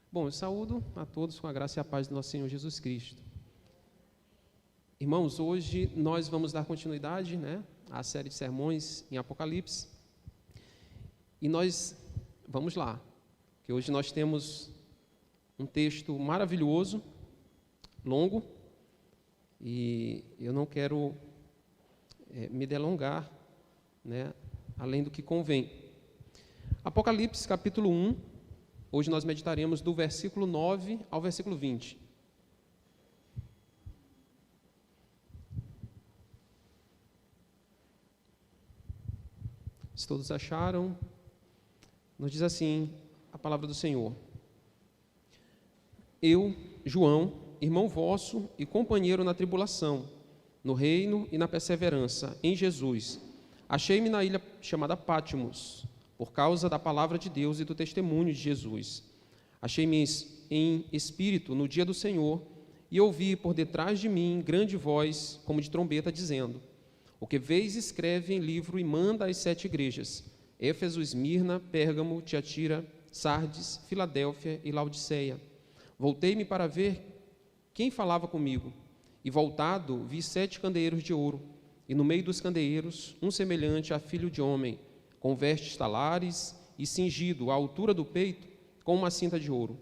Bom, eu saúdo a todos com a graça e a paz do nosso Senhor Jesus Cristo. Irmãos, hoje nós vamos dar continuidade, à série de sermões em Apocalipse. E nós, vamos lá, que hoje nós temos um texto maravilhoso, longo, e eu não quero me delongar, além do que convém. Apocalipse, capítulo 1, hoje nós meditaremos do versículo 9 ao versículo 20. Se todos acharam, nos diz assim a palavra do Senhor. Eu, João, irmão vosso e companheiro na tribulação, no reino e na perseverança, em Jesus, achei-me na ilha chamada Patmos, por causa da palavra de Deus e do testemunho de Jesus. Achei-me em espírito no dia do Senhor e ouvi por detrás de mim grande voz, como de trombeta, dizendo: O que vês, escreve em livro e manda às 7 igrejas: Éfeso, Esmirna, Pérgamo, Tiatira, Sardes, Filadélfia e Laodiceia. Voltei-me para ver quem falava comigo, e voltado vi 7 candeeiros de ouro, e no meio dos candeeiros um semelhante a filho de homem, com vestes talares e cingido à altura do peito com uma cinta de ouro.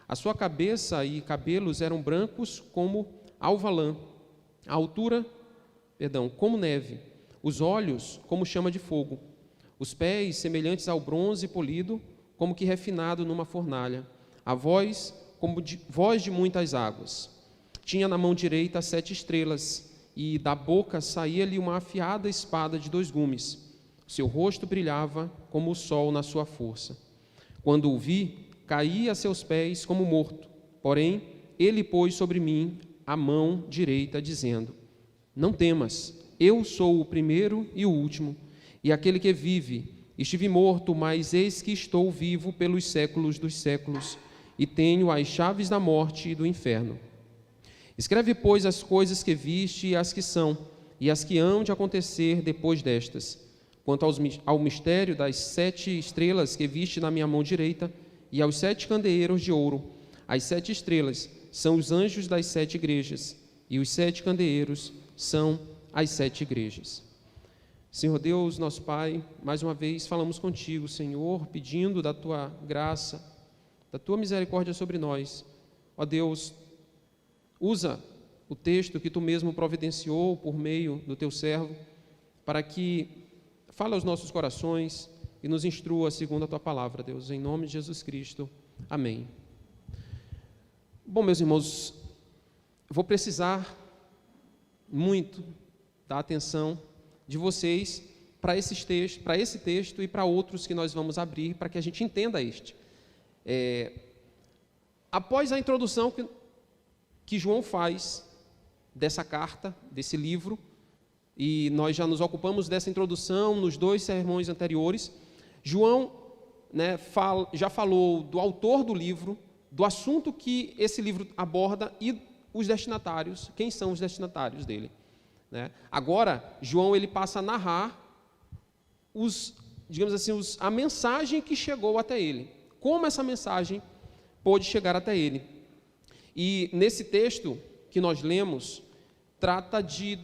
A sua cabeça e cabelos eram brancos como alva-lã, a altura, como neve, os olhos como chama de fogo, os pés semelhantes ao bronze polido, como que refinado numa fornalha, a voz como voz de muitas águas. Tinha na mão direita 7 estrelas, e da boca saía-lhe uma afiada espada de 2 gumes. Seu rosto brilhava como o sol na sua força. Quando o vi, caí a seus pés como morto. Porém, ele pôs sobre mim a mão direita, dizendo: Não temas, eu sou o primeiro e o último, e aquele que vive. Estive morto, mas eis que estou vivo pelos séculos dos séculos, e tenho as chaves da morte e do inferno. Escreve, pois, as coisas que viste e as que são, e as que hão de acontecer depois destas. Quanto ao mistério das 7 estrelas que viste na minha mão direita, e aos 7 candeeiros de ouro, as 7 estrelas são os anjos das 7 igrejas, e os 7 candeeiros são as 7 igrejas. Senhor Deus, nosso Pai, mais uma vez falamos contigo, Senhor, pedindo da Tua graça, da Tua misericórdia sobre nós. Ó Deus, usa o texto que Tu mesmo providenciou por meio do Teu servo, para que fale aos nossos corações e nos instrua segundo a Tua palavra, Deus, em nome de Jesus Cristo. Amém. Bom, meus irmãos, vou precisar muito da atenção de vocês para esse texto e para outros que nós vamos abrir, para que a gente entenda este. Após a introdução que João faz dessa carta, desse livro, e nós já nos ocupamos dessa introdução nos 2 sermões anteriores, João já falou do autor do livro, do assunto que esse livro aborda e os destinatários, quem são os destinatários dele. Agora, João ele passa a narrar a mensagem que chegou até ele, como essa mensagem pôde chegar até ele. E nesse texto que nós lemos, trata de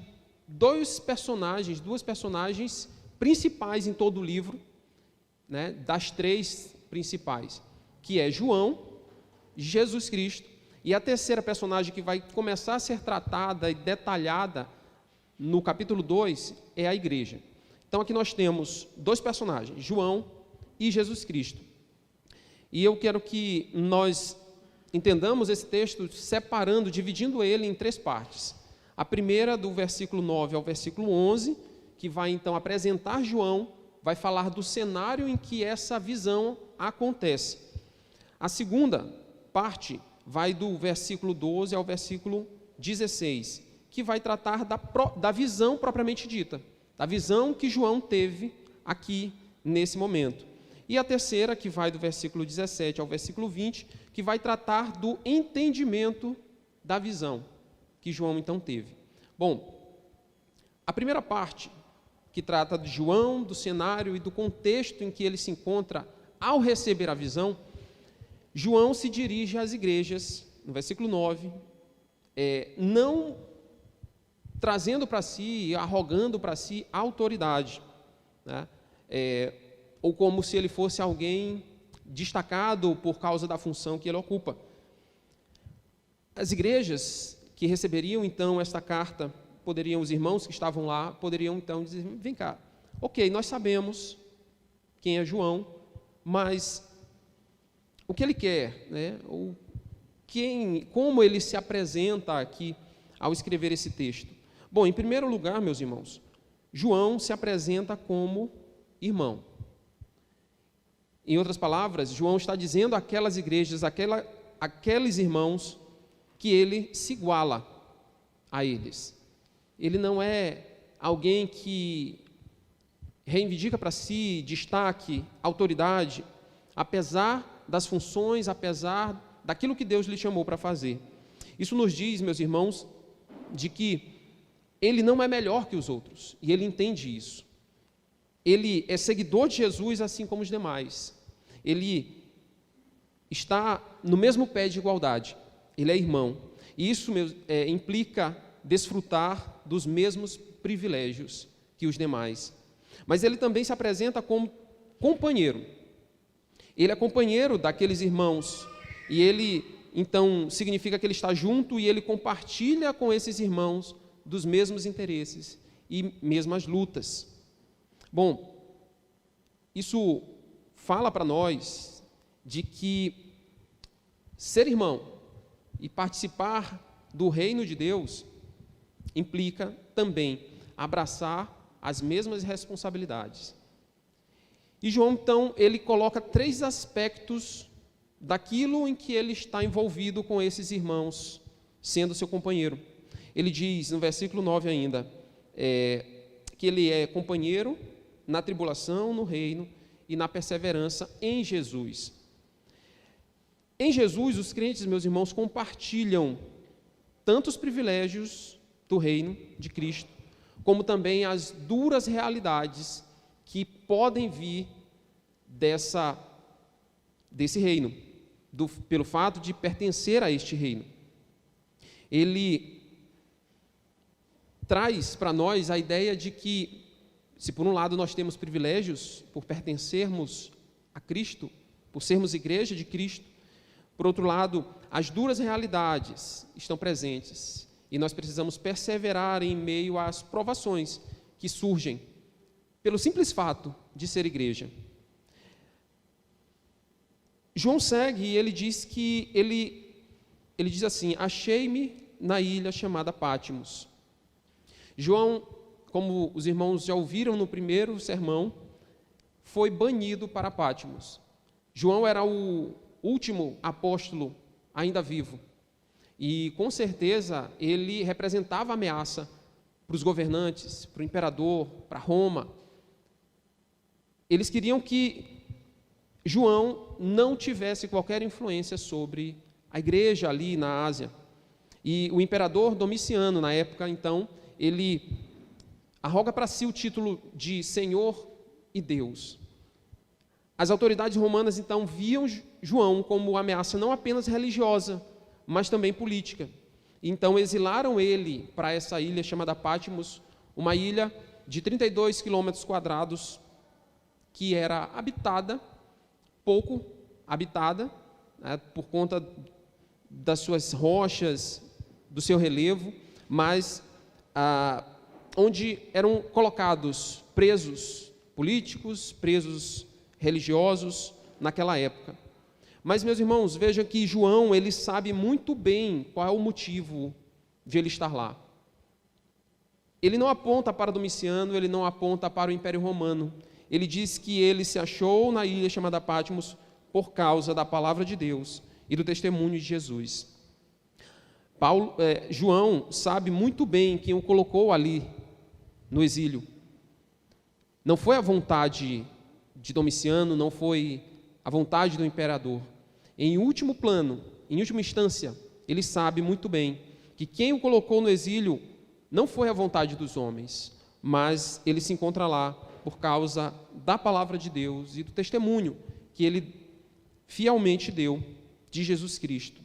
duas personagens principais em todo o livro, das 3 principais, que é João, Jesus Cristo, e a terceira personagem que vai começar a ser tratada e detalhada no capítulo 2 é a igreja. Então aqui nós temos 2 personagens, João e Jesus Cristo. E eu quero que nós entendamos esse texto separando, dividindo ele em 3 partes. A primeira, do versículo 9 ao versículo 11, que vai então apresentar João, vai falar do cenário em que essa visão acontece. A segunda parte vai do versículo 12 ao versículo 16, que vai tratar da visão propriamente dita, da visão que João teve aqui nesse momento. E a terceira, que vai do versículo 17 ao versículo 20, que vai tratar do entendimento da visão que João então teve. Bom, a primeira parte, que trata de João, do cenário e do contexto em que ele se encontra ao receber a visão, João se dirige às igrejas, no versículo 9, não trazendo para si, arrogando para si autoridade, né? Ou como se ele fosse alguém destacado por causa da função que ele ocupa. As igrejas que receberiam então esta carta, os irmãos que estavam lá, poderiam então dizer, vem cá, ok, nós sabemos quem é João, mas o que ele quer, né? Como ele se apresenta aqui ao escrever esse texto? Bom, em primeiro lugar, meus irmãos, João se apresenta como irmão. Em outras palavras, João está dizendo àquelas igrejas, aqueles irmãos, que ele se iguala a eles. Ele não é alguém que reivindica para si destaque, autoridade, apesar das funções, apesar daquilo que Deus lhe chamou para fazer. Isso nos diz, meus irmãos, de que ele não é melhor que os outros, e ele entende isso. Ele é seguidor de Jesus, assim como os demais. Ele está no mesmo pé de igualdade. Ele é irmão. E isso implica desfrutar dos mesmos privilégios que os demais. Mas ele também se apresenta como companheiro. Ele é companheiro daqueles irmãos. E ele, então, significa que ele está junto e ele compartilha com esses irmãos dos mesmos interesses e mesmas lutas. Bom, isso fala para nós de que ser irmão e participar do reino de Deus implica também abraçar as mesmas responsabilidades. E João, então, ele coloca 3 aspectos daquilo em que ele está envolvido com esses irmãos, sendo seu companheiro. Ele diz, no versículo 9 ainda, que ele é companheiro na tribulação, no reino e na perseverança em Jesus. Em Jesus, os crentes, meus irmãos, compartilham tanto os privilégios do reino de Cristo, como também as duras realidades que podem vir desse reino, pelo fato de pertencer a este reino. Ele traz para nós a ideia de que, se por um lado nós temos privilégios por pertencermos a Cristo, por sermos igreja de Cristo, por outro lado, as duras realidades estão presentes e nós precisamos perseverar em meio às provações que surgem pelo simples fato de ser igreja. João segue e ele diz que ele diz assim: achei-me na ilha chamada Pátimos. João, como os irmãos já ouviram no primeiro sermão, foi banido para Pátimos. João era o último apóstolo ainda vivo. E, com certeza, ele representava ameaça para os governantes, para o imperador, para Roma. Eles queriam que João não tivesse qualquer influência sobre a igreja ali na Ásia. E o imperador Domiciano, na época, então, ele arroga para si o título de Senhor e Deus. As autoridades romanas, então, viam João como ameaça não apenas religiosa, mas também política. Então, exilaram ele para essa ilha chamada Pátimos, uma ilha de 32 quilômetros quadrados, que era habitada, pouco habitada, né, por conta das suas rochas, do seu relevo, mas onde eram colocados presos políticos, presos religiosos naquela época. Mas, meus irmãos, vejam que João, ele sabe muito bem qual é o motivo de ele estar lá. Ele não aponta para Domiciano, ele não aponta para o Império Romano. Ele diz que ele se achou na ilha chamada Pátimos por causa da palavra de Deus e do testemunho de Jesus. João sabe muito bem quem o colocou ali no exílio. Não foi a vontade de Domiciano, não foi a vontade do imperador. Em último plano, em última instância, ele sabe muito bem que quem o colocou no exílio não foi a vontade dos homens, mas ele se encontra lá por causa da palavra de Deus e do testemunho que ele fielmente deu de Jesus Cristo.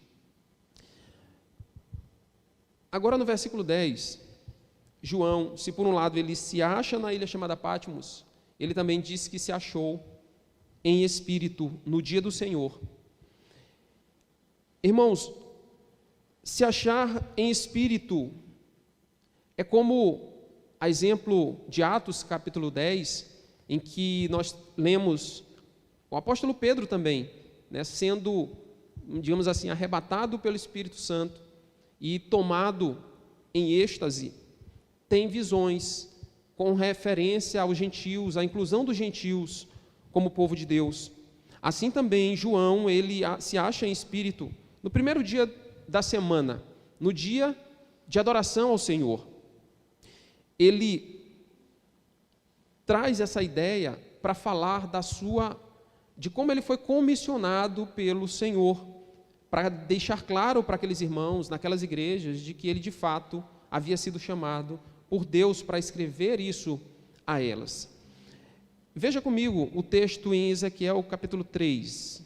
Agora no versículo 10, João, se por um lado ele se acha na ilha chamada Patmos, ele também diz que se achou em espírito no dia do Senhor. Irmãos, se achar em espírito é como a exemplo de Atos capítulo 10, em que nós lemos o apóstolo Pedro também, né, sendo, digamos assim, arrebatado pelo Espírito Santo e tomado em êxtase, tem visões com referência aos gentios, à inclusão dos gentios como povo de Deus. Assim também João, ele se acha em espírito no primeiro dia da semana, no dia de adoração ao Senhor. Ele traz essa ideia para falar de como ele foi comissionado pelo Senhor, para deixar claro para aqueles irmãos, naquelas igrejas, de que ele de fato havia sido chamado por Deus para escrever isso a elas. Veja comigo o texto em Ezequiel capítulo 3.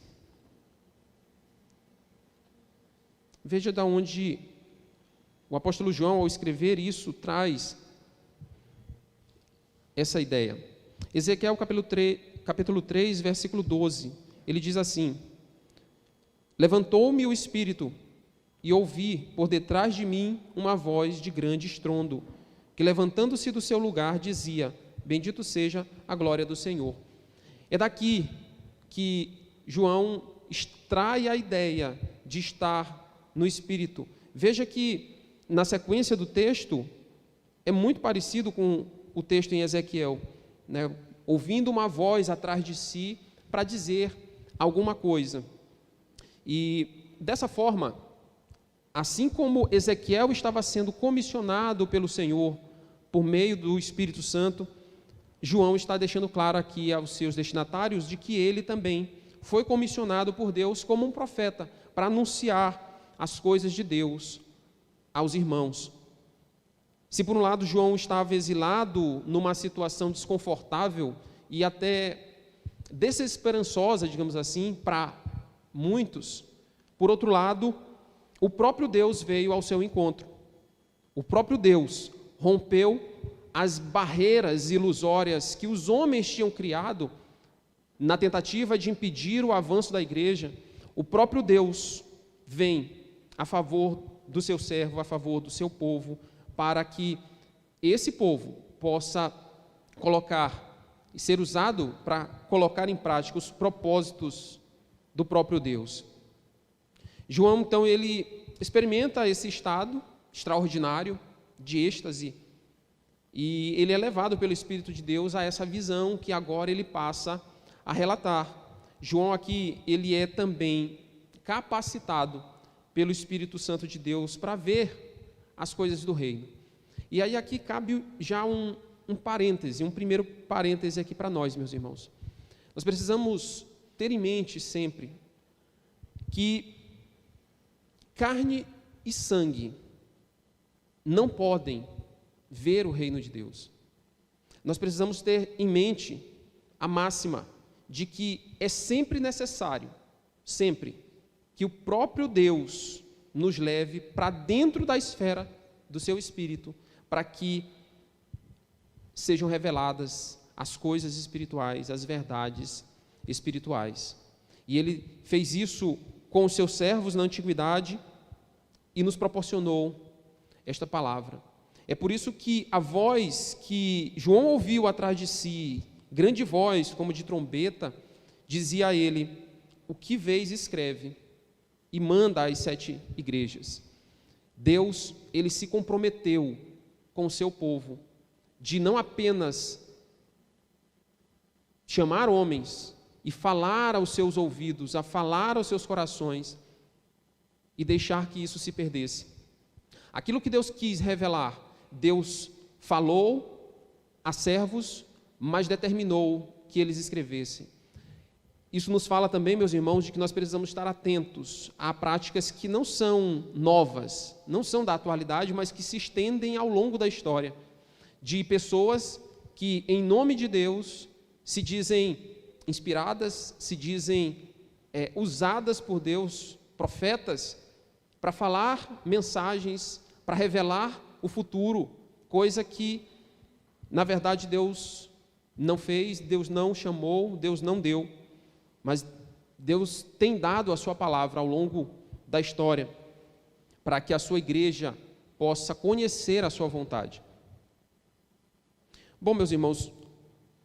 Veja de onde o apóstolo João, ao escrever isso, traz essa ideia. Ezequiel capítulo 3, versículo 12, ele diz assim: levantou-me o Espírito e ouvi por detrás de mim uma voz de grande estrondo, que levantando-se do seu lugar dizia: bendito seja a glória do Senhor. É daqui que João extrai a ideia de estar no Espírito. Veja que na sequência do texto é muito parecido com o texto em Ezequiel, né? Ouvindo uma voz atrás de si para dizer alguma coisa. E dessa forma, assim como Ezequiel estava sendo comissionado pelo Senhor por meio do Espírito Santo, João está deixando claro aqui aos seus destinatários de que ele também foi comissionado por Deus como um profeta para anunciar as coisas de Deus aos irmãos. Se por um lado João estava exilado numa situação desconfortável e até desesperançosa, digamos assim, para muitos, por outro lado, o próprio Deus veio ao seu encontro. O próprio Deus rompeu as barreiras ilusórias que os homens tinham criado na tentativa de impedir o avanço da igreja. O próprio Deus vem a favor do seu servo, a favor do seu povo, para que esse povo possa colocar e ser usado para colocar em prática os propósitos do próprio Deus. João, então, ele experimenta esse estado extraordinário de êxtase e ele é levado pelo Espírito de Deus a essa visão que agora ele passa a relatar. João aqui, ele é também capacitado pelo Espírito Santo de Deus para ver as coisas do reino. E aí aqui cabe já um parêntese, um primeiro parêntese aqui para nós, meus irmãos. Nós precisamos ter em mente sempre que carne e sangue não podem ver o reino de Deus. Nós precisamos ter em mente a máxima de que é sempre necessário, sempre, que o próprio Deus nos leve para dentro da esfera do seu Espírito, para que sejam reveladas as coisas espirituais, as verdades espirituais. E ele fez isso com os seus servos na antiguidade e nos proporcionou esta palavra. É por isso que a voz que João ouviu atrás de si, grande voz como de trombeta, dizia a ele: o que vês, escreve e manda às 7 igrejas. Deus, ele se comprometeu com o seu povo de não apenas chamar homens e falar aos seus ouvidos, a falar aos seus corações e deixar que isso se perdesse. Aquilo que Deus quis revelar, Deus falou a servos, mas determinou que eles escrevessem. Isso nos fala também, meus irmãos, de que nós precisamos estar atentos a práticas que não são novas, não são da atualidade, mas que se estendem ao longo da história, de pessoas que, em nome de Deus, se dizem inspiradas, se dizem usadas por Deus profetas para falar mensagens, para revelar o futuro, coisa que, na verdade, Deus não fez, Deus não chamou, Deus não deu, mas Deus tem dado a sua palavra ao longo da história, para que a sua igreja possa conhecer a sua vontade. Bom, meus irmãos,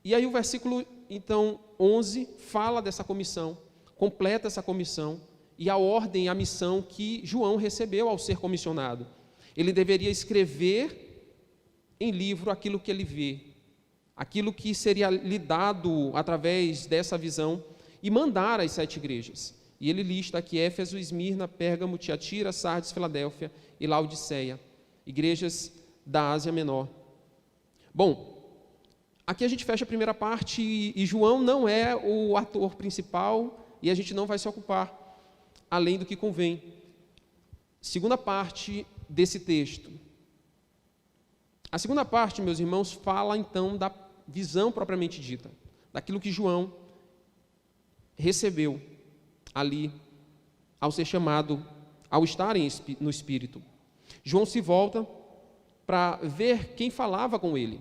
e aí o versículo, então, 11, fala dessa comissão, completa essa comissão, e a ordem, a missão que João recebeu ao ser comissionado. Ele deveria escrever em livro aquilo que ele vê, aquilo que seria lhe dado através dessa visão, e mandar às 7 igrejas. E ele lista aqui Éfeso, Esmirna, Pérgamo, Tiatira, Sardes, Filadélfia e Laodiceia, igrejas da Ásia Menor. Bom, aqui a gente fecha a primeira parte e João não é o ator principal e a gente não vai se ocupar além do que convém. Segunda parte desse texto. A segunda parte, meus irmãos, fala então da visão propriamente dita, daquilo que João recebeu ali ao ser chamado, ao estar no Espírito. João se volta para ver quem falava com ele.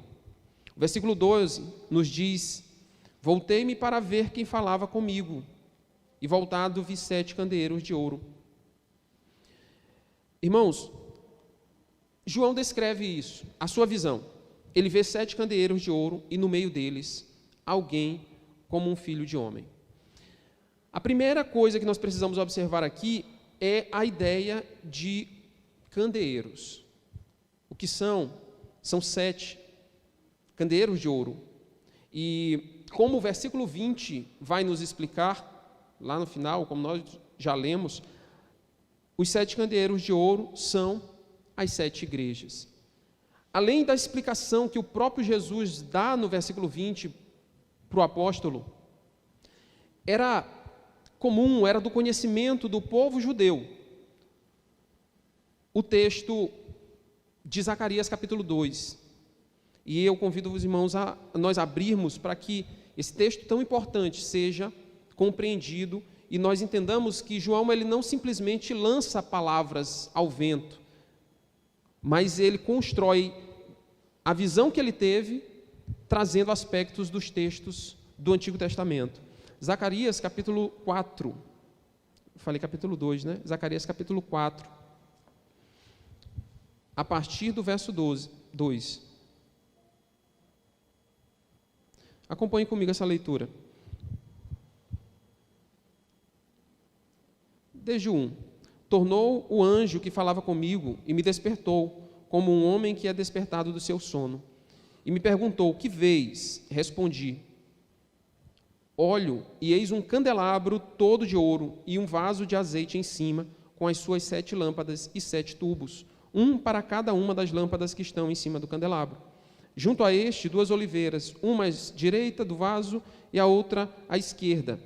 O versículo 12 nos diz: voltei-me para ver quem falava comigo, e voltado vi 7 candeeiros de ouro. Irmãos, João descreve isso, a sua visão. Ele vê 7 candeeiros de ouro e no meio deles alguém como um filho de homem. A primeira coisa que nós precisamos observar aqui é a ideia de candeeiros. O que são? São 7 candeeiros de ouro. E como o versículo 20 vai nos explicar, lá no final, como nós já lemos, os 7 candeeiros de ouro são as 7 igrejas. Além da explicação que o próprio Jesus dá no versículo 20 para o apóstolo, era comum, era do conhecimento do povo judeu, o texto de Zacarias capítulo 2. E eu convido os irmãos a nós abrirmos para que esse texto tão importante seja compreendido e nós entendamos que João ele não simplesmente lança palavras ao vento, mas ele constrói a visão que ele teve, trazendo aspectos dos textos do Antigo Testamento. Zacarias capítulo 4, falei capítulo 2, né? Zacarias capítulo 4, a partir do verso 2. Acompanhe comigo essa leitura. Desde o 1. Tornou o anjo que falava comigo e me despertou, como um homem que é despertado do seu sono. E me perguntou: que vês? Respondi: olho, e eis um candelabro todo de ouro e um vaso de azeite em cima, com as suas 7 lâmpadas e 7 tubos, um para cada uma das lâmpadas que estão em cima do candelabro. Junto a este, 2 oliveiras, uma à direita do vaso e a outra à esquerda.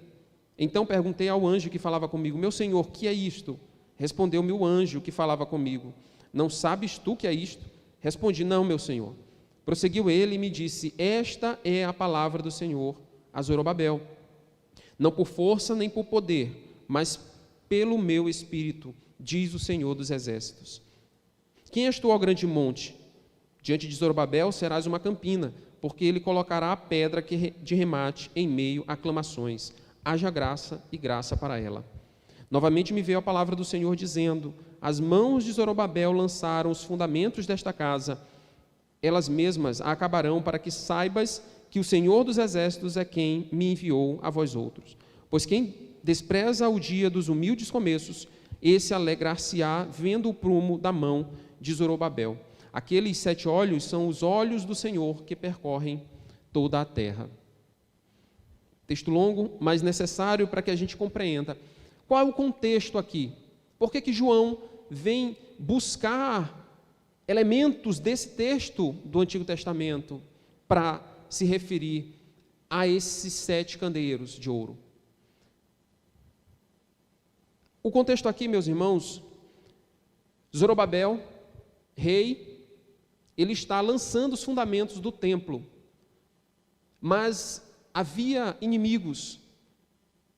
Então perguntei ao anjo que falava comigo: meu senhor, que é isto? Respondeu-me o anjo que falava comigo: não sabes tu que é isto? Respondi: não, meu senhor. Prosseguiu ele e me disse: esta é a palavra do Senhor a Zorobabel, não por força nem por poder, mas pelo meu espírito, diz o Senhor dos exércitos. Quem és tu, ó grande monte? Diante de Zorobabel serás uma campina, porque ele colocará a pedra de remate em meio a aclamações. Haja graça e graça para ela. Novamente me veio a palavra do Senhor dizendo: as mãos de Zorobabel lançaram os fundamentos desta casa, elas mesmas a acabarão, para que saibas que o Senhor dos exércitos é quem me enviou a vós outros. Pois quem despreza o dia dos humildes começos, esse alegrar-se-á vendo o prumo da mão de Zorobabel. Aqueles 7 olhos são os olhos do Senhor que percorrem toda a terra. Texto longo, mas necessário para que a gente compreenda. Qual é o contexto aqui? Por que João vem buscar elementos desse texto do Antigo Testamento para se referir a esses 7 candeeiros de ouro? O contexto aqui, meus irmãos, Zorobabel, rei, ele está lançando os fundamentos do templo, mas havia inimigos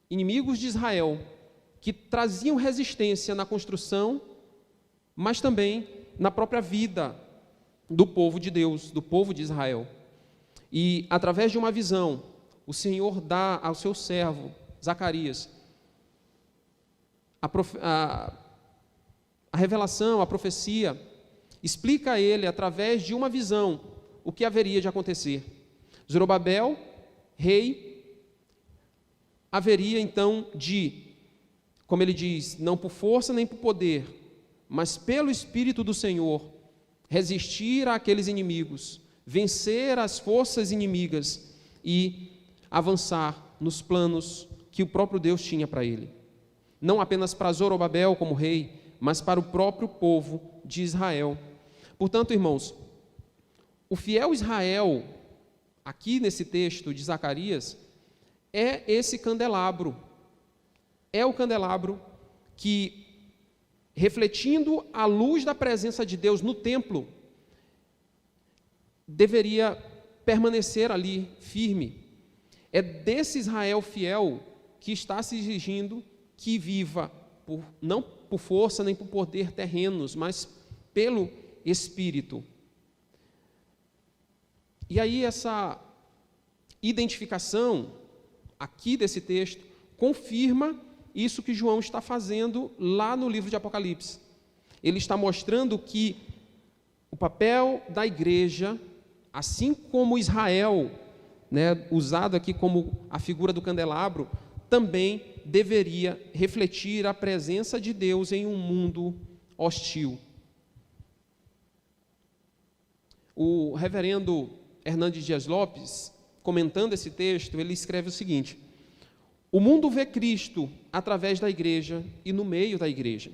de Israel, que traziam resistência na construção, mas também na própria vida do povo de Deus, do povo de Israel. E, através de uma visão, o Senhor dá ao seu servo, Zacarias, a revelação, a profecia, explica a ele, através de uma visão, o que haveria de acontecer. Zorobabel, rei, haveria então de, como ele diz, não por força nem por poder, mas pelo Espírito do Senhor, resistir àqueles inimigos, vencer as forças inimigas e avançar nos planos que o próprio Deus tinha para ele. Não apenas para Zorobabel como rei, mas para o próprio povo de Israel. Portanto, irmãos, o fiel Israel, aqui nesse texto de Zacarias, é esse candelabro. É o candelabro que, refletindo a luz da presença de Deus no templo, deveria permanecer ali firme. É desse Israel fiel que está se exigindo que viva, não por força nem por poder terrenos, mas pelo Espírito. E aí essa identificação aqui desse texto confirma isso que João está fazendo lá no livro de Apocalipse. Ele está mostrando que o papel da igreja, assim como Israel, usado aqui como a figura do candelabro, também deveria refletir a presença de Deus em um mundo hostil. O reverendo Hernandes Dias Lopes, comentando esse texto, ele escreve o seguinte: o mundo vê Cristo através da igreja e no meio da igreja.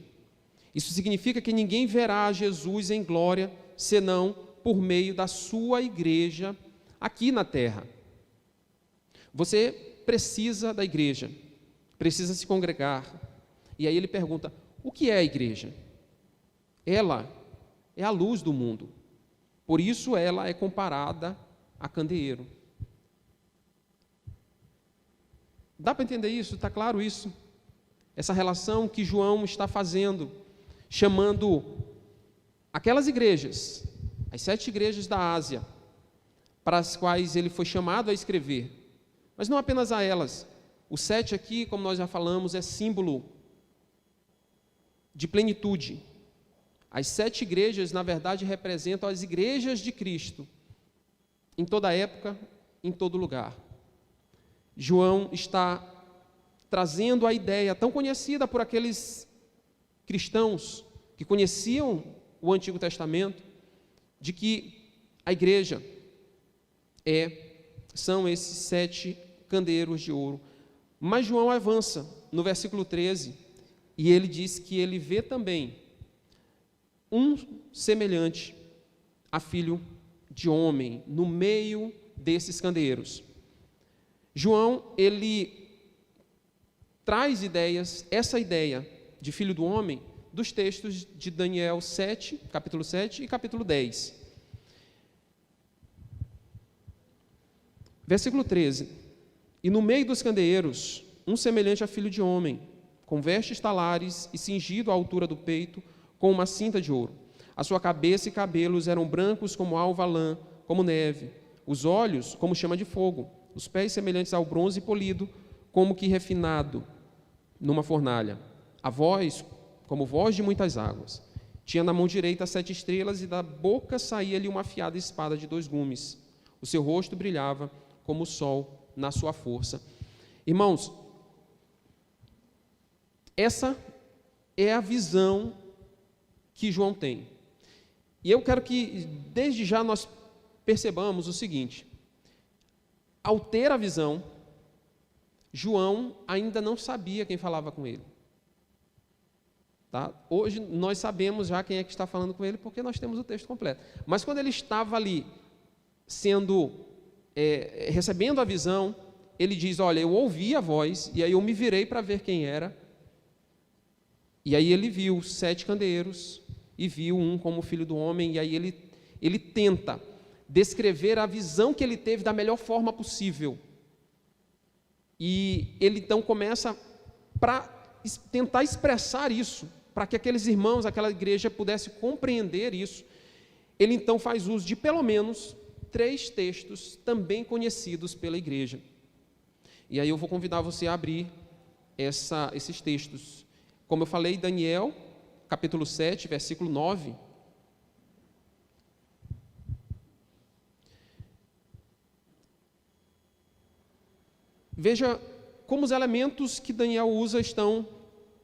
Isso significa que ninguém verá Jesus em glória, senão por meio da sua igreja aqui na terra. Você precisa da igreja, precisa se congregar. E aí ele pergunta: o que é a igreja? Ela é a luz do mundo. Por isso ela é comparada a candeeiro. Dá para entender isso? Está claro isso? Essa relação que João está fazendo, chamando aquelas igrejas, as 7 igrejas da Ásia, para as quais ele foi chamado a escrever, mas não apenas a elas. O 7 aqui, como nós já falamos, é símbolo de plenitude. As 7 igrejas, na verdade, representam as igrejas de Cristo, em toda época, em todo lugar. João está trazendo a ideia tão conhecida por aqueles cristãos que conheciam o Antigo Testamento, de que a igreja são esses 7 candeiros de ouro. Mas João avança no versículo 13, e ele diz que ele vê também um semelhante a filho de homem no meio desses candeeiros. João, ele traz essa ideia de filho do homem, dos textos de Daniel 7, capítulo 7 e capítulo 10. Versículo 13: e no meio dos candeeiros, um semelhante a filho de homem, com vestes talares e cingido à altura do peito, com uma cinta de ouro. A sua cabeça e cabelos eram brancos como alva lã, como neve, os olhos como chama de fogo, os pés semelhantes ao bronze polido, como que refinado numa fornalha, a voz como voz de muitas águas. Tinha na mão direita 7 estrelas, e da boca saía-lhe uma afiada espada de 2 gumes. O seu rosto brilhava como o sol na sua força. Irmãos, essa é a visão que João tem. E eu quero que, desde já, nós percebamos o seguinte: ao ter a visão, João ainda não sabia quem falava com ele. Tá? Hoje nós sabemos já quem é que está falando com ele, porque nós temos o texto completo. Mas quando ele estava ali, recebendo a visão, ele diz: olha, eu ouvi a voz, e aí eu me virei para ver quem era. E aí ele viu 7 candeeiros, e viu um como filho do homem, e aí ele tenta descrever a visão que ele teve da melhor forma possível. E ele então começa, para tentar expressar isso, para que aqueles irmãos, aquela igreja pudesse compreender isso, ele então faz uso de pelo menos 3 textos também conhecidos pela igreja. E aí eu vou convidar você a abrir esses textos. Como eu falei, Daniel, capítulo 7, versículo 9. Veja como os elementos que Daniel usa estão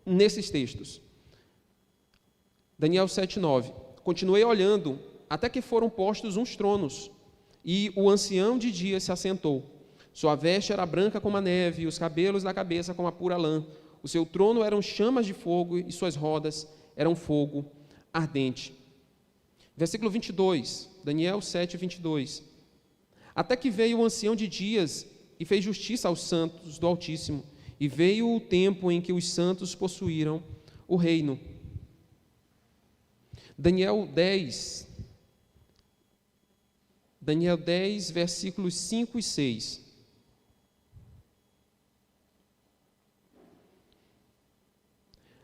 nesses textos. Daniel 7:9. Continuei olhando, até que foram postos uns tronos, e o ancião de dias se assentou. Sua veste era branca como a neve, e os cabelos da cabeça como a pura lã. O seu trono eram chamas de fogo, e suas rodas eram fogo ardente. Versículo 22, Daniel 7:22. Até que veio o ancião de dias e fez justiça aos santos do Altíssimo, e veio o tempo em que os santos possuíram o reino. Daniel 10, versículos 5 e 6.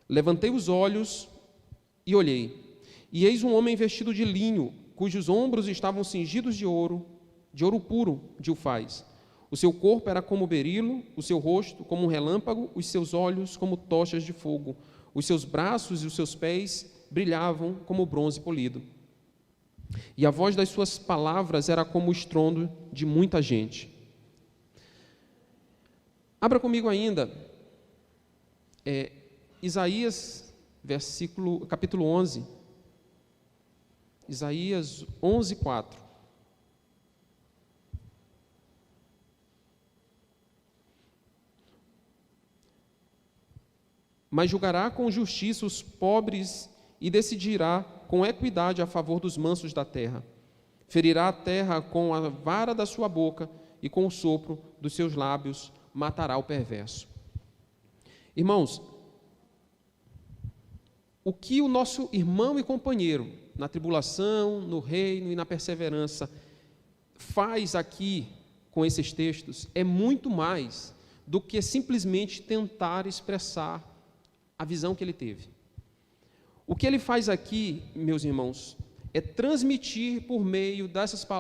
Levantei os olhos e olhei, e eis um homem vestido de linho, cujos ombros estavam cingidos de ouro puro de Ufaz. O seu corpo era como berilo, o seu rosto como um relâmpago, os seus olhos como tochas de fogo, os seus braços e os seus pés brilhavam como bronze polido. E a voz das suas palavras era como o estrondo de muita gente. Abra comigo ainda, Isaías, capítulo 11. Isaías 11:4. Mas julgará com justiça os pobres e decidirá com equidade a favor dos mansos da terra. Ferirá a terra com a vara da sua boca e com o sopro dos seus lábios matará o perverso. Irmãos, o que o nosso irmão e companheiro, na tribulação, no reino e na perseverança, faz aqui com esses textos, é muito mais do que simplesmente tentar expressar a visão que ele teve. O que ele faz aqui, meus irmãos, é transmitir por meio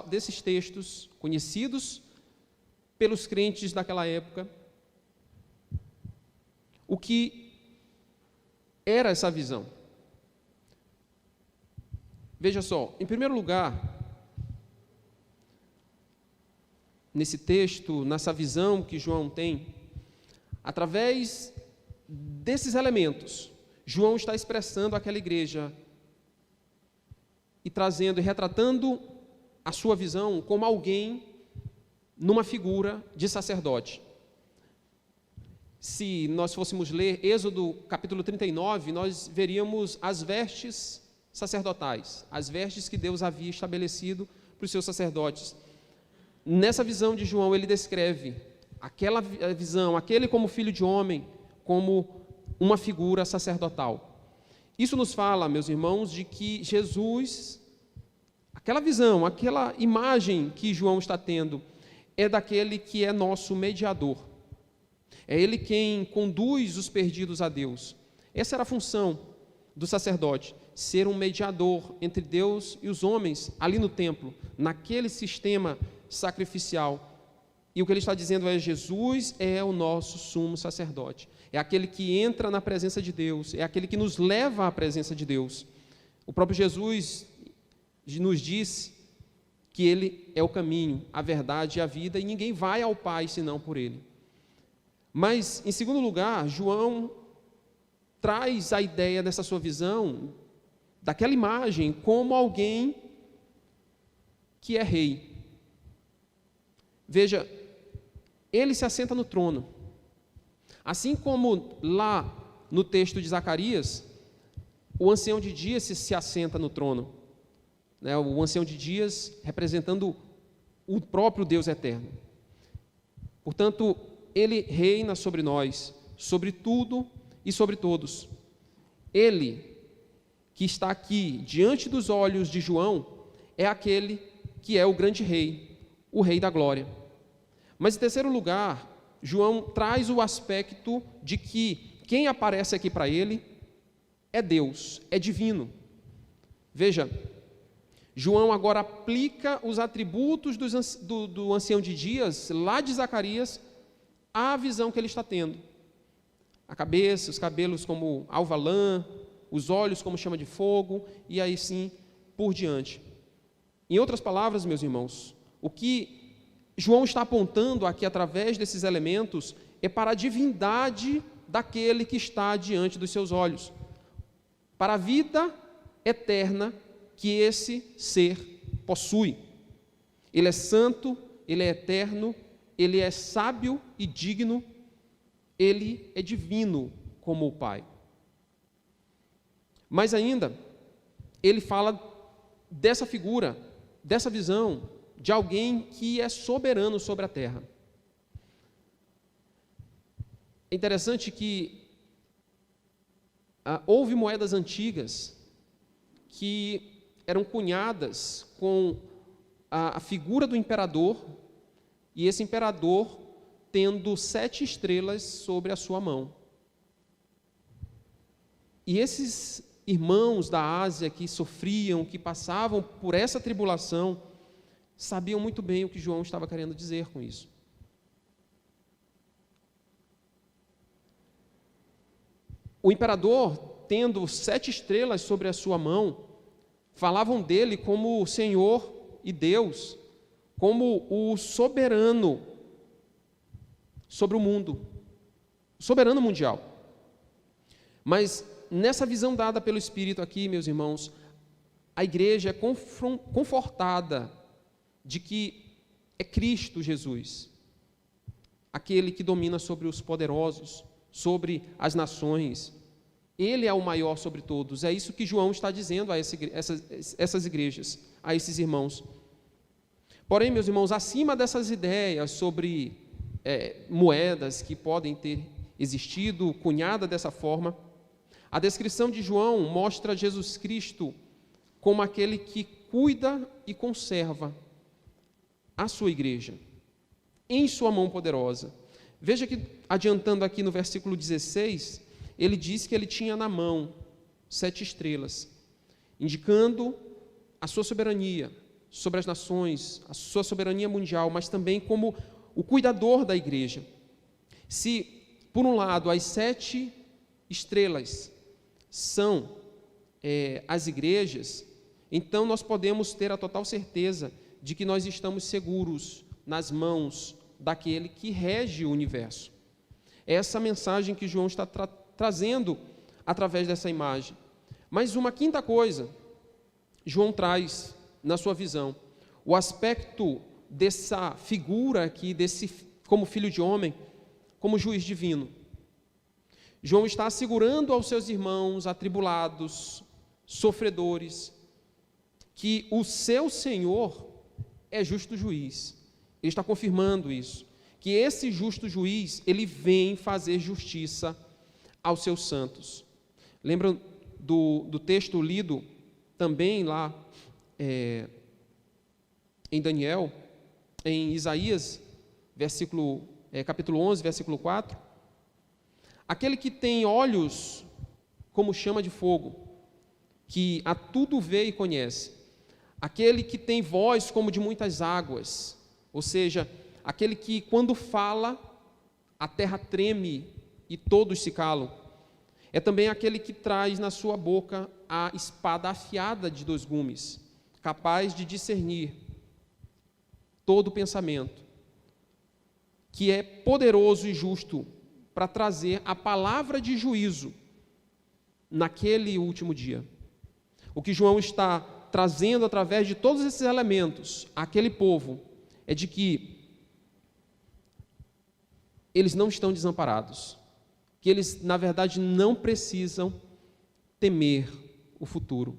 desses textos conhecidos pelos crentes daquela época, o que era essa visão. Veja só, em primeiro lugar, nesse texto, nessa visão que João tem, através desses elementos, João está expressando aquela igreja e trazendo e retratando a sua visão como alguém numa figura de sacerdote. Se nós fôssemos ler Êxodo capítulo 39, nós veríamos as vestes sacerdotais, as vestes que Deus havia estabelecido para os seus sacerdotes. Nessa visão de João, ele descreve aquela visão, aquele como filho de homem, como uma figura sacerdotal. Isso nos fala, meus irmãos, de que Jesus, aquela visão, aquela imagem que João está tendo, é daquele que é nosso mediador. É ele quem conduz os perdidos a Deus. Essa era a função do sacerdote, ser um mediador entre Deus e os homens ali no templo, naquele sistema sacrificial. E o que ele está dizendo é: Jesus é o nosso sumo sacerdote, é aquele que entra na presença de Deus, é aquele que nos leva à presença de Deus. O próprio Jesus nos disse que ele é o caminho, a verdade e a vida, e ninguém vai ao Pai senão por ele. Mas, em segundo lugar, João traz a ideia dessa sua visão, daquela imagem, como alguém que é rei. Veja, ele se assenta no trono. Assim como lá no texto de Zacarias, o ancião de dias se assenta no trono, né? O ancião de dias representando o próprio Deus eterno. Portanto, ele reina sobre nós, sobre tudo e sobre todos. Ele, que está aqui diante dos olhos de João, é aquele que é o grande rei, o rei da glória. Mas, em terceiro lugar, João traz o aspecto de que quem aparece aqui para ele é Deus, é divino. Veja, João agora aplica os atributos do ancião de dias, lá de Zacarias, à visão que ele está tendo. A cabeça, os cabelos como alva lã, os olhos como chama de fogo, e aí sim, por diante. Em outras palavras, meus irmãos, o que João está apontando aqui através desses elementos é para a divindade daquele que está diante dos seus olhos, para a vida eterna que esse ser possui. Ele é santo, ele é eterno, ele é sábio e digno, ele é divino como o Pai. Mas ainda, ele fala dessa figura, dessa visão, de alguém que é soberano sobre a terra. É interessante que houve moedas antigas que eram cunhadas com a figura do imperador, e esse imperador tendo 7 estrelas sobre a sua mão. E esses irmãos da Ásia que sofriam, que passavam por essa tribulação, sabiam muito bem o que João estava querendo dizer com isso. O imperador, tendo 7 estrelas sobre a sua mão, falavam dele como Senhor e Deus, como o soberano sobre o mundo, soberano mundial. Mas nessa visão dada pelo Espírito aqui, meus irmãos, a igreja é confortada de que é Cristo Jesus, aquele que domina sobre os poderosos, sobre as nações. Ele é o maior sobre todos. É isso que João está dizendo a essas igrejas, a esses irmãos. Porém, meus irmãos, acima dessas ideias sobre moedas que podem ter existido, cunhada dessa forma, a descrição de João mostra Jesus Cristo como aquele que cuida e conserva a sua igreja em sua mão poderosa. Veja que, adiantando aqui no versículo 16, ele diz que ele tinha na mão 7 estrelas, indicando a sua soberania sobre as nações, a sua soberania mundial, mas também como o cuidador da igreja. Se, por um lado, as 7 estrelas são as igrejas, então nós podemos ter a total certeza de que nós estamos seguros nas mãos daquele que rege o universo. É essa mensagem que João está trazendo através dessa imagem. Mas uma quinta coisa, João traz na sua visão, o aspecto dessa figura aqui, como filho de homem, como juiz divino. João está assegurando aos seus irmãos atribulados, sofredores, que o seu Senhor é justo juiz. Ele está confirmando isso, que esse justo juiz, ele vem fazer justiça aos seus santos. Lembram do texto lido também lá em Daniel, em Isaías, capítulo 11, versículo 4? Aquele que tem olhos como chama de fogo, que a tudo vê e conhece. Aquele que tem voz como de muitas águas, ou seja, aquele que quando fala, a terra treme e todos se calam. É também aquele que traz na sua boca a espada afiada de 2 gumes, capaz de discernir todo pensamento, que é poderoso e justo para trazer a palavra de juízo naquele último dia. O que João está trazendo através de todos esses elementos àquele povo é de que eles não estão desamparados, que eles, na verdade, não precisam temer o futuro.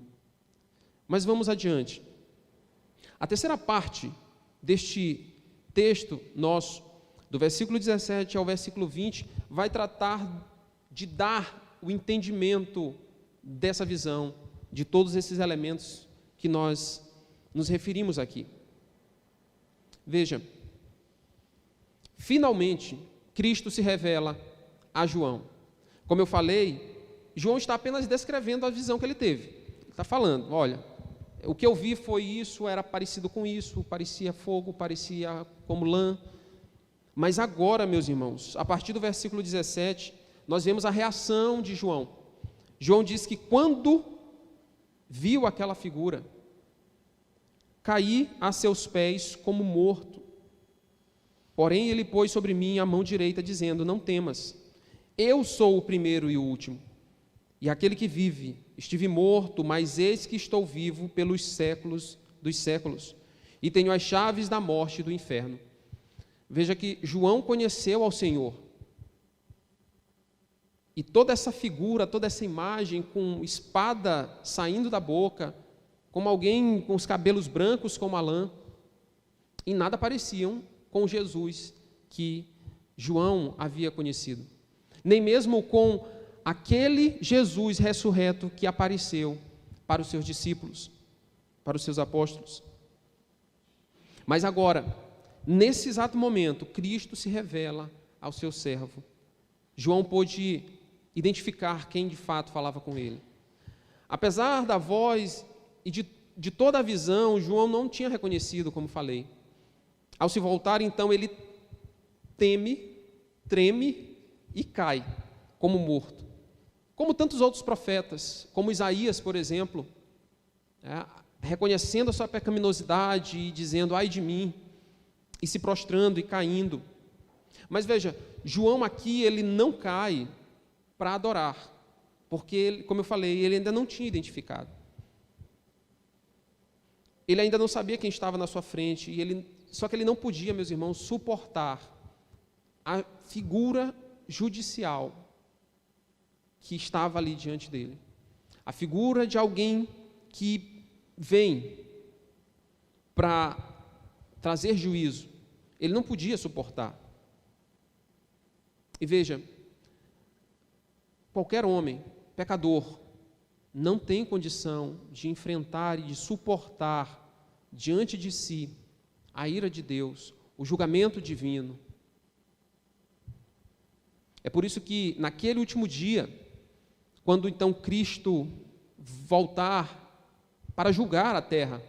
Mas vamos adiante. A terceira parte deste texto nosso, do versículo 17 ao versículo 20, vai tratar de dar o entendimento dessa visão, de todos esses elementos que nós nos referimos aqui. Veja, finalmente, Cristo se revela a João, Como eu falei, João está apenas descrevendo a visão que ele teve. Ele está falando, olha, o que eu vi foi isso, era parecido com isso, parecia fogo, parecia como lã. Mas agora, meus irmãos, a partir do versículo 17, nós vemos a reação de João. João diz que quando viu aquela figura, caí a seus pés como morto. Porém, ele pôs sobre mim a mão direita, dizendo, não temas, eu sou o primeiro e o último, e aquele que vive. Estive morto, mas eis que estou vivo pelos séculos dos séculos, e tenho as chaves da morte e do inferno. Veja que João conheceu ao Senhor, e toda essa figura, toda essa imagem com espada saindo da boca, como alguém com os cabelos brancos como a lã, em nada pareciam com Jesus que João havia conhecido, nem mesmo com aquele Jesus ressurreto que apareceu para os seus discípulos, para os seus apóstolos. Mas agora, nesse exato momento, Cristo se revela ao seu servo. João pôde identificar quem de fato falava com ele. Apesar da voz e de toda a visão, João não tinha reconhecido, como falei. Ao se voltar, então, ele teme, treme e cai como morto. Como tantos outros profetas, como Isaías, por exemplo, reconhecendo a sua pecaminosidade e dizendo, ai de mim, e se prostrando e caindo. Mas veja, João aqui, ele não cai para adorar, porque, ele, como eu falei, ele ainda não tinha identificado. Ele ainda não sabia quem estava na sua frente, só que ele não podia, meus irmãos, suportar a figura judicial que estava ali diante dele. A figura de alguém que vem para trazer juízo. Ele não podia suportar. E veja, qualquer homem, pecador, não tem condição de enfrentar e de suportar diante de si a ira de Deus, o julgamento divino. É por isso que naquele último dia, quando então Cristo voltar para julgar a terra,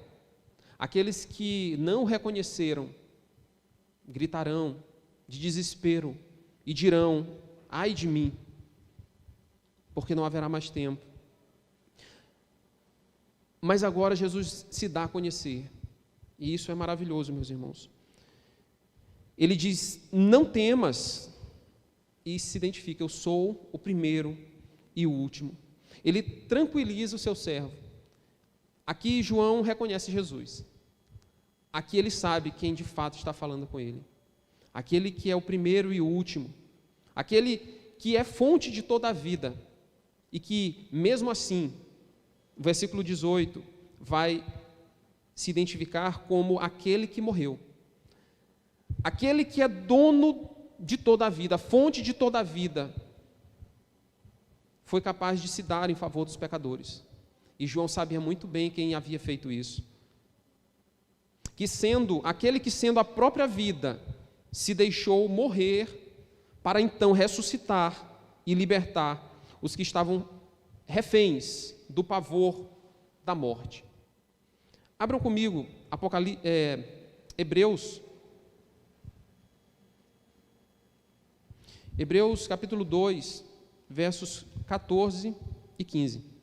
aqueles que não o reconheceram gritarão de desespero e dirão, ai de mim, porque não haverá mais tempo. Mas agora Jesus se dá a conhecer, e isso é maravilhoso, meus irmãos. Ele diz, não temas, e se identifica, eu sou o primeiro e o último. Ele tranquiliza o seu servo. Aqui João reconhece Jesus. Aqui ele sabe quem de fato está falando com ele. Aquele que é o primeiro e o último. Aquele que é fonte de toda a vida. E que, mesmo assim, o versículo 18 vai se identificar como aquele que morreu. Aquele que é dono de toda a vida, fonte de toda a vida, foi capaz de se dar em favor dos pecadores. E João sabia muito bem quem havia feito isso. Que aquele que sendo a própria vida, se deixou morrer, para então ressuscitar e libertar os que estavam reféns do pavor da morte. Abram comigo, Hebreus capítulo 2, versos 14 e 15.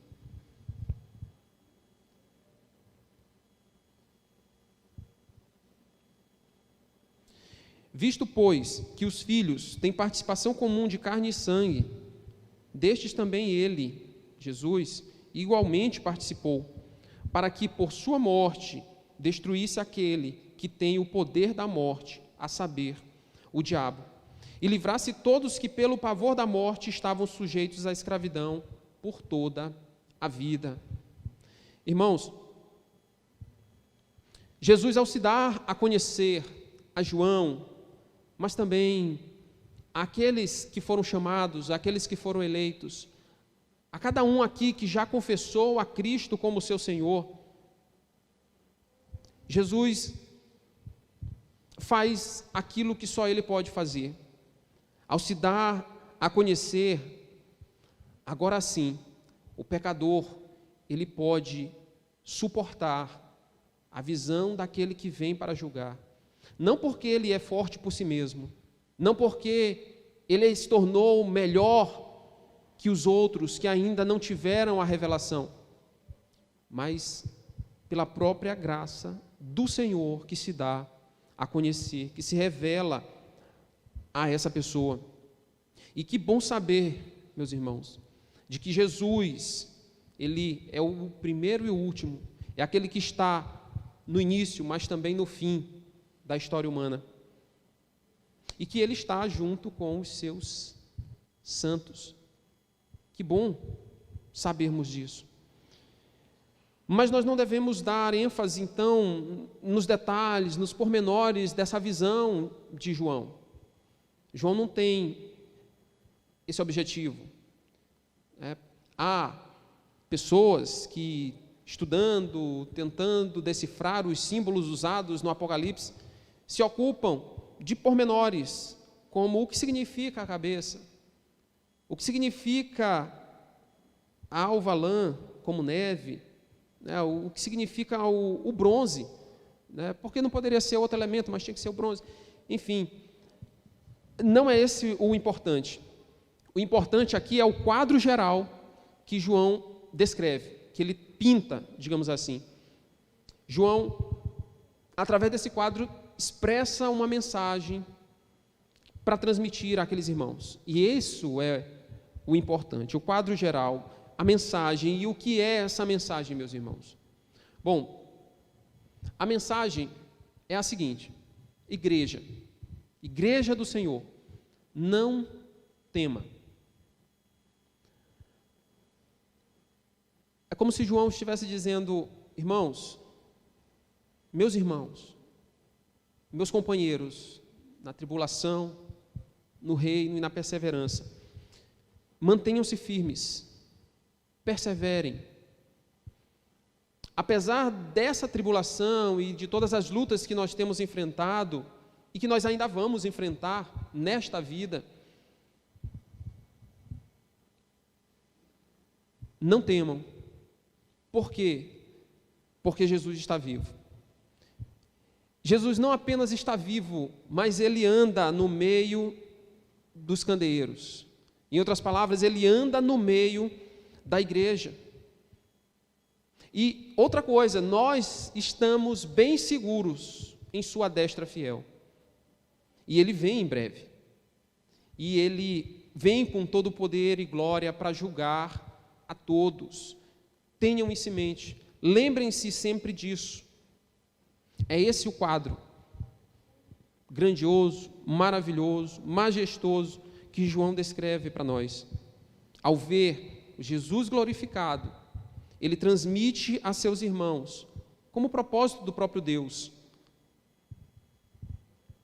Visto, pois, que os filhos têm participação comum de carne e sangue, destes também ele, Jesus, igualmente participou, para que por sua morte destruísse aquele que tem o poder da morte, a saber, o diabo, e livrasse todos que pelo pavor da morte estavam sujeitos à escravidão por toda a vida. Irmãos, Jesus, ao se dar a conhecer a João, mas também àqueles que foram chamados, àqueles que foram eleitos, a cada um aqui que já confessou a Cristo como seu Senhor, Jesus faz aquilo que só Ele pode fazer. Ao se dar a conhecer Agora sim, o pecador, ele pode suportar a visão daquele que vem para julgar. Não porque ele é forte por si mesmo, não porque ele se tornou melhor que os outros que ainda não tiveram a revelação, mas pela própria graça do Senhor que se dá a conhecer, que se revela a essa pessoa. E que bom saber, meus irmãos, de que Jesus, ele é o primeiro e o último, é aquele que está no início, mas também no fim da história humana. E que ele está junto com os seus santos. Que bom sabermos disso. Mas nós não devemos dar ênfase, então, nos detalhes, nos pormenores dessa visão de João. João não tem esse objetivo. Há pessoas que, estudando, tentando decifrar os símbolos usados no Apocalipse, se ocupam de pormenores, como o que significa a cabeça, o que significa a alva lã como neve, o que significa o bronze, porque não poderia ser outro elemento, mas tinha que ser o bronze. Enfim, não é esse o importante. O importante aqui é o quadro geral que João descreve, que ele pinta, digamos assim. João, através desse quadro, expressa uma mensagem para transmitir àqueles irmãos. E isso é o importante, o quadro geral, a mensagem. E o que é essa mensagem, meus irmãos? Bom, a mensagem é a seguinte: igreja do Senhor, não tema. É como se João estivesse dizendo: irmãos, meus irmãos, meus companheiros na tribulação, no reino e na perseverança, mantenham-se firmes, perseverem. Apesar dessa tribulação e de todas as lutas que nós temos enfrentado e que nós ainda vamos enfrentar nesta vida, não temam. Por quê? Porque Jesus está vivo. Jesus não apenas está vivo, mas ele anda no meio dos candeeiros. Em outras palavras, ele anda no meio da igreja. E outra coisa, nós estamos bem seguros em sua destra fiel. E ele vem em breve. E ele vem com todo o poder e glória para julgar a todos. Tenham isso em mente, lembrem-se sempre disso. É esse o quadro grandioso, maravilhoso, majestoso que João descreve para nós. Ao ver Jesus glorificado, ele transmite a seus irmãos, como propósito do próprio Deus,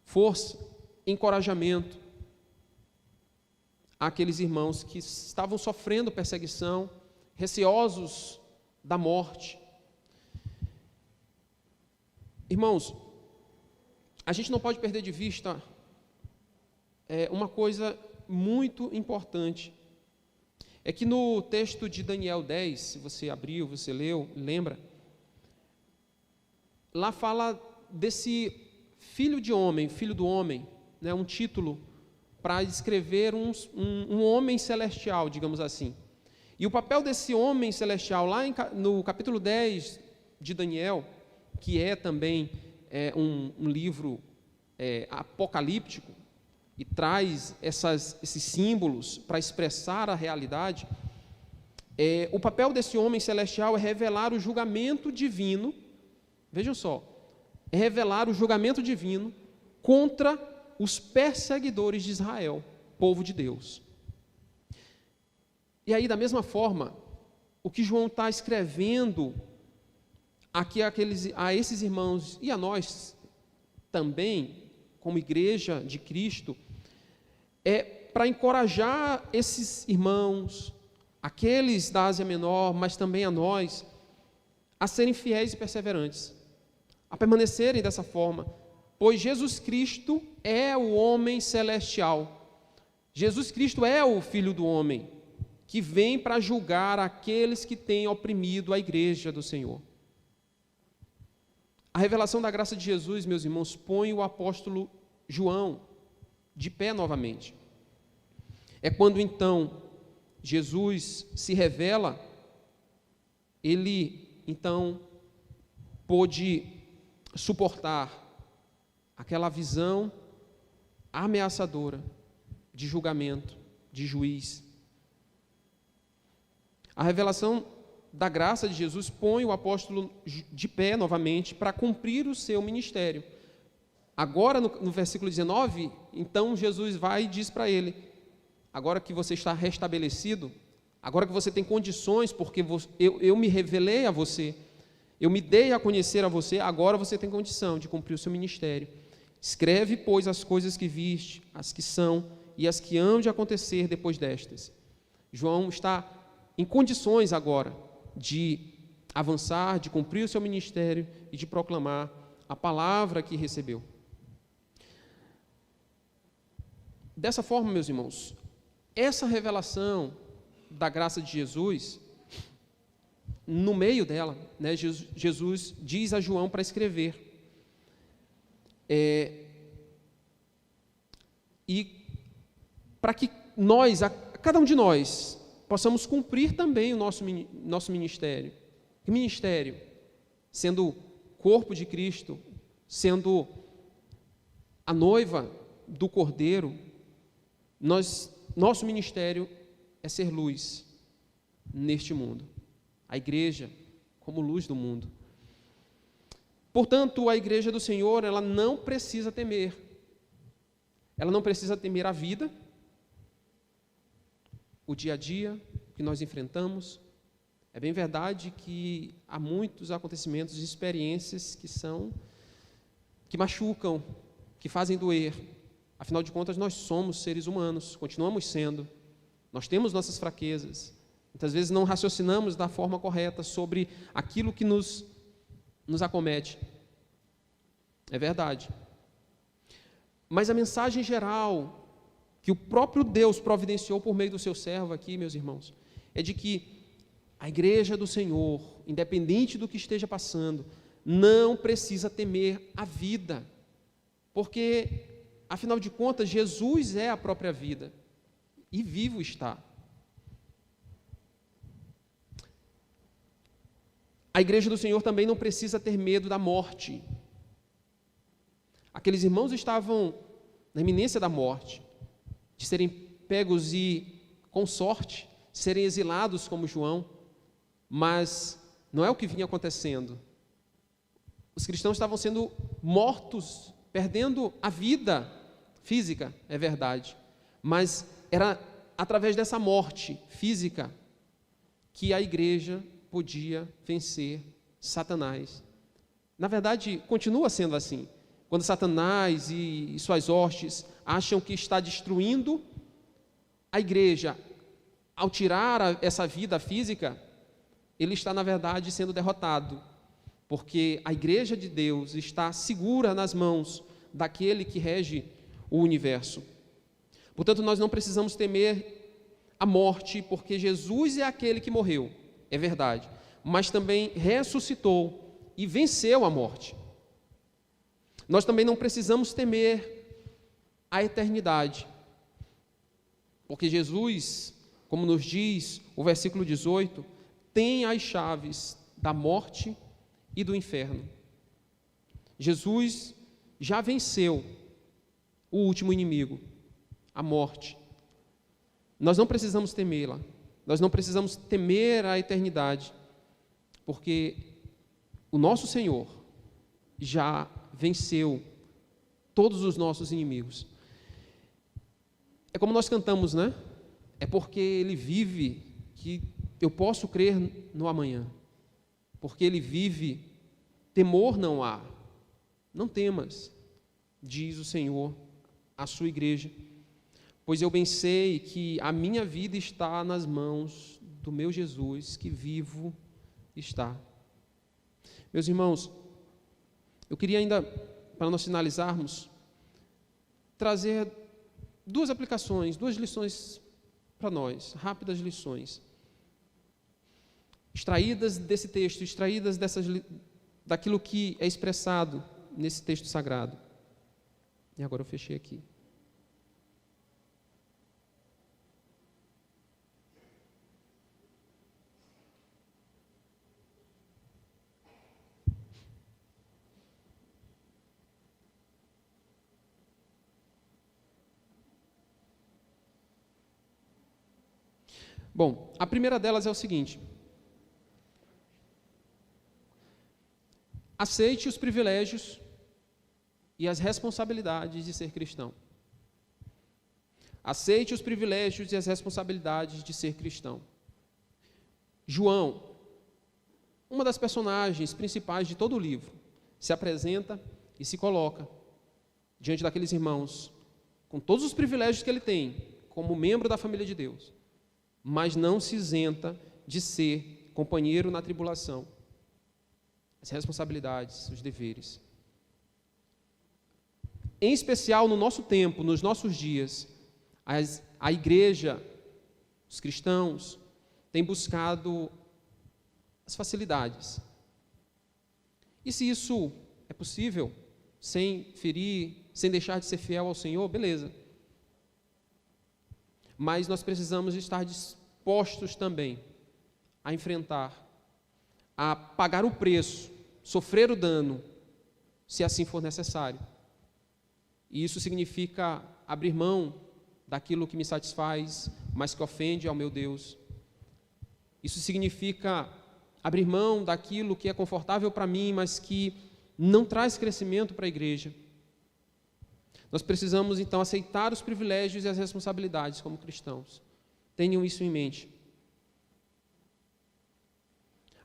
força, encorajamento àqueles irmãos que estavam sofrendo perseguição, receosos da morte. Irmãos, a gente não pode perder de vista uma coisa muito importante. É que no texto de Daniel 10, se você abriu, você leu, lembra? Lá fala desse filho do homem, um título para descrever um homem celestial, digamos assim. E o papel desse homem celestial, lá no capítulo 10 de Daniel, que é também um livro apocalíptico, e traz esses símbolos para expressar a realidade, o papel desse homem celestial é revelar o julgamento divino, vejam só, é revelar o julgamento divino contra os perseguidores de Israel, povo de Deus. E aí, da mesma forma, o que João está escrevendo aqui a esses irmãos e a nós também, como igreja de Cristo, é para encorajar esses irmãos, aqueles da Ásia Menor, mas também a nós, a serem fiéis e perseverantes, a permanecerem dessa forma, pois Jesus Cristo é o homem celestial, Jesus Cristo é o Filho do homem, que vem para julgar aqueles que têm oprimido a igreja do Senhor. A revelação da graça de Jesus, meus irmãos, põe o apóstolo João de pé novamente. É quando então Jesus se revela, ele então pôde suportar aquela visão ameaçadora de julgamento, de juiz. A revelação da graça de Jesus põe o apóstolo de pé novamente para cumprir o seu ministério. Agora, no versículo 19, então Jesus vai e diz para ele: agora que você está restabelecido, agora que você tem condições, porque eu me revelei a você, eu me dei a conhecer a você, agora você tem condição de cumprir o seu ministério. Escreve, pois, as coisas que viste, as que são e as que hão de acontecer depois destas. João está em condições agora de avançar, de cumprir o seu ministério e de proclamar a palavra que recebeu. Dessa forma, meus irmãos, essa revelação da graça de Jesus, no meio dela, né, Jesus diz a João para escrever. E para que nós, cada um de nós, possamos cumprir também o nosso ministério. Que ministério? Sendo corpo de Cristo, sendo a noiva do Cordeiro, nosso ministério é ser luz neste mundo. A igreja como luz do mundo. Portanto, a igreja do Senhor, ela não precisa temer. Ela não precisa temer a vida, o dia a dia que nós enfrentamos. É bem verdade que há muitos acontecimentos e experiências que machucam, que fazem doer. Afinal de contas, nós somos seres humanos, continuamos sendo. Nós temos nossas fraquezas. Muitas vezes não raciocinamos da forma correta sobre aquilo que nos acomete. É verdade. Mas a mensagem geral que o próprio Deus providenciou por meio do seu servo aqui, meus irmãos, é de que a igreja do Senhor, independente do que esteja passando, não precisa temer a vida, porque, afinal de contas, Jesus é a própria vida e vivo está. A igreja do Senhor também não precisa ter medo da morte. Aqueles irmãos estavam na iminência da morte, de serem pegos e, com sorte, serem exilados como João, mas não é o que vinha acontecendo. Os cristãos estavam sendo mortos, perdendo a vida física, é verdade, mas era através dessa morte física que a igreja podia vencer Satanás. Na verdade, continua sendo assim. Quando Satanás e suas hostes acham que está destruindo a igreja, ao tirar essa vida física, ele está, na verdade, sendo derrotado, porque a igreja de Deus está segura nas mãos daquele que rege o universo. Portanto, nós não precisamos temer a morte, porque Jesus é aquele que morreu, é verdade, mas também ressuscitou e venceu a morte. Nós também não precisamos temer a eternidade, porque Jesus, como nos diz o versículo 18, tem as chaves da morte e do inferno. Jesus já venceu o último inimigo, a morte. Nós não precisamos temê-la, nós não precisamos temer a eternidade, porque o nosso Senhor já venceu todos os nossos inimigos. É como nós cantamos, né? É porque Ele vive que eu posso crer no amanhã. Porque Ele vive, temor não há. Não temas, diz o Senhor à sua igreja, pois eu bem sei que a minha vida está nas mãos do meu Jesus, que vivo está. Meus irmãos, eu queria ainda, para nós finalizarmos, trazer duas aplicações, duas lições para nós, rápidas lições, extraídas desse texto, extraídas daquilo que é expressado nesse texto sagrado. E agora eu fechei aqui. Bom, a primeira delas é o seguinte: aceite os privilégios e as responsabilidades de ser cristão. Aceite os privilégios e as responsabilidades de ser cristão. João, uma das personagens principais de todo o livro, se apresenta e se coloca diante daqueles irmãos, com todos os privilégios que ele tem, como membro da família de Deus, mas não se isenta de ser companheiro na tribulação, as responsabilidades, os deveres. Em especial no nosso tempo, nos nossos dias, a igreja, os cristãos, têm buscado as facilidades. E se isso é possível, sem ferir, sem deixar de ser fiel ao Senhor, beleza. Mas nós precisamos estar dispostos também a enfrentar, a pagar o preço, sofrer o dano, se assim for necessário. E isso significa abrir mão daquilo que me satisfaz, mas que ofende ao meu Deus. Isso significa abrir mão daquilo que é confortável para mim, mas que não traz crescimento para a igreja. Nós precisamos, então, aceitar os privilégios e as responsabilidades como cristãos. Tenham isso em mente.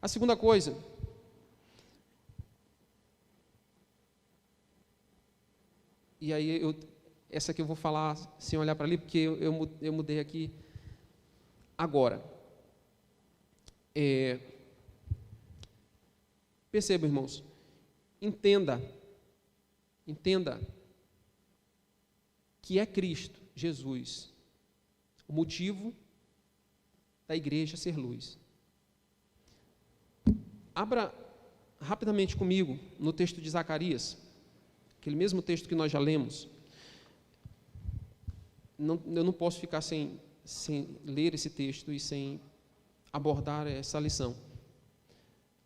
A segunda coisa, e aí essa aqui eu vou falar sem olhar para ali, porque eu mudei aqui agora. Perceba, irmãos, entenda que é Cristo, Jesus, o motivo da igreja ser luz. Abra rapidamente comigo no texto de Zacarias, aquele mesmo texto que nós já lemos. Eu não posso ficar sem ler esse texto e sem abordar essa lição.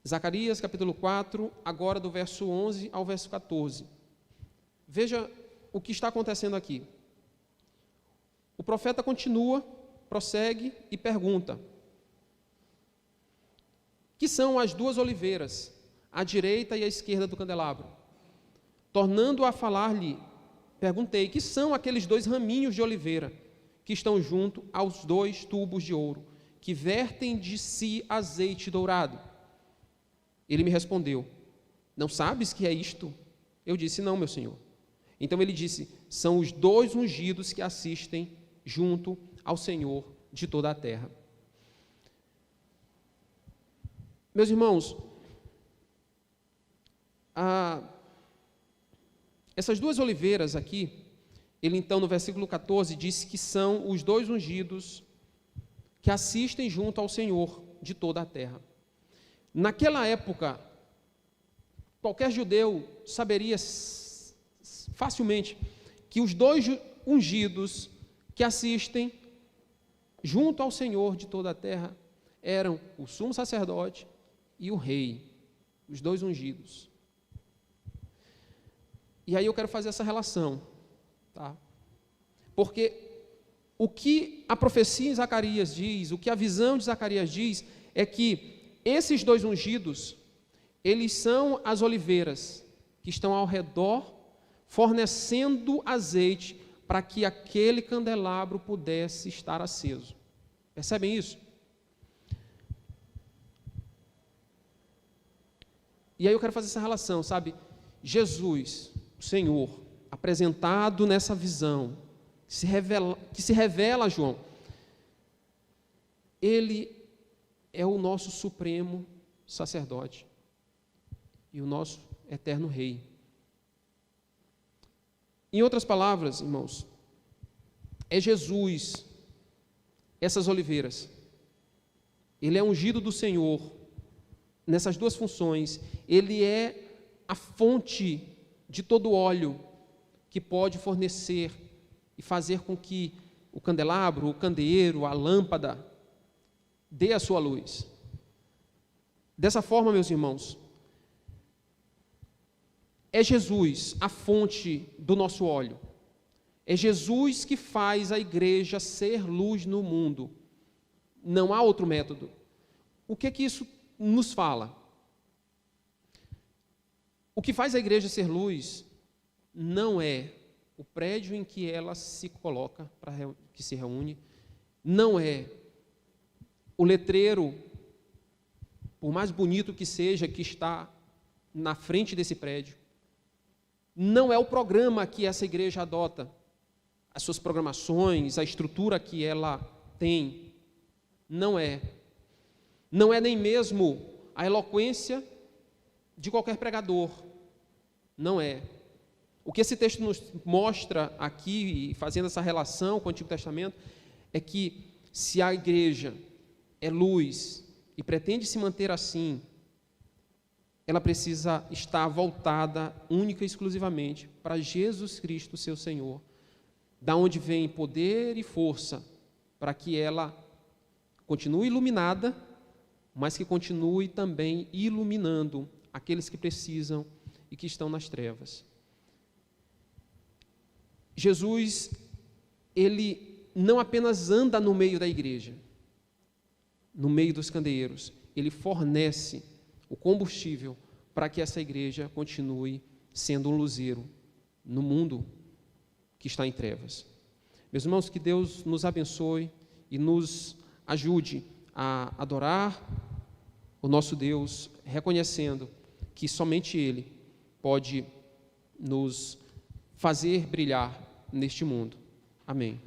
Zacarias, capítulo 4, agora do verso 11 ao verso 14. Veja o que está acontecendo aqui. O profeta continua, prossegue e pergunta: que são as duas oliveiras, à direita e à esquerda do candelabro? Tornando a falar-lhe, perguntei: que são aqueles dois raminhos de oliveira que estão junto aos dois tubos de ouro, que vertem de si azeite dourado? Ele me respondeu: não sabes que é isto? Eu disse: não, meu senhor. Então ele disse: são os dois ungidos que assistem junto ao Senhor de toda a terra. Meus irmãos, essas duas oliveiras aqui, ele então no versículo 14 disse que são os dois ungidos que assistem junto ao Senhor de toda a terra. Naquela época, qualquer judeu saberia facilmente que os dois ungidos que assistem junto ao Senhor de toda a terra eram o sumo sacerdote e o rei, os dois ungidos. E aí eu quero fazer essa relação, tá? Porque o que a profecia em Zacarias diz, o que a visão de Zacarias diz, é que esses dois ungidos, eles são as oliveiras que estão ao redor, fornecendo azeite para que aquele candelabro pudesse estar aceso. Percebem isso? E aí eu quero fazer essa relação, sabe? Jesus, o Senhor, apresentado nessa visão, que se revela a João, Ele é o nosso supremo sacerdote e o nosso eterno rei. Em outras palavras, irmãos, é Jesus essas oliveiras. Ele é ungido do Senhor nessas duas funções. Ele é a fonte de todo óleo que pode fornecer e fazer com que o candelabro, o candeeiro, a lâmpada dê a sua luz. Dessa forma, meus irmãos, é Jesus a fonte do nosso óleo. É Jesus que faz a igreja ser luz no mundo. Não há outro método. O que é que isso nos fala? O que faz a igreja ser luz não é o prédio em que ela se coloca, que se reúne, não é o letreiro, por mais bonito que seja, que está na frente desse prédio, não é o programa que essa igreja adota, as suas programações, a estrutura que ela tem, não é nem mesmo a eloquência de qualquer pregador, não é. O que esse texto nos mostra aqui, fazendo essa relação com o Antigo Testamento, é que se a igreja é luz e pretende se manter assim, ela precisa estar voltada única e exclusivamente para Jesus Cristo, seu Senhor, da onde vem poder e força para que ela continue iluminada, mas que continue também iluminando aqueles que precisam e que estão nas trevas. Jesus, ele não apenas anda no meio da igreja, no meio dos candeeiros, ele fornece o combustível para que essa igreja continue sendo um luzeiro no mundo que está em trevas. Meus irmãos, que Deus nos abençoe e nos ajude a adorar o nosso Deus, reconhecendo que somente Ele pode nos fazer brilhar neste mundo. Amém.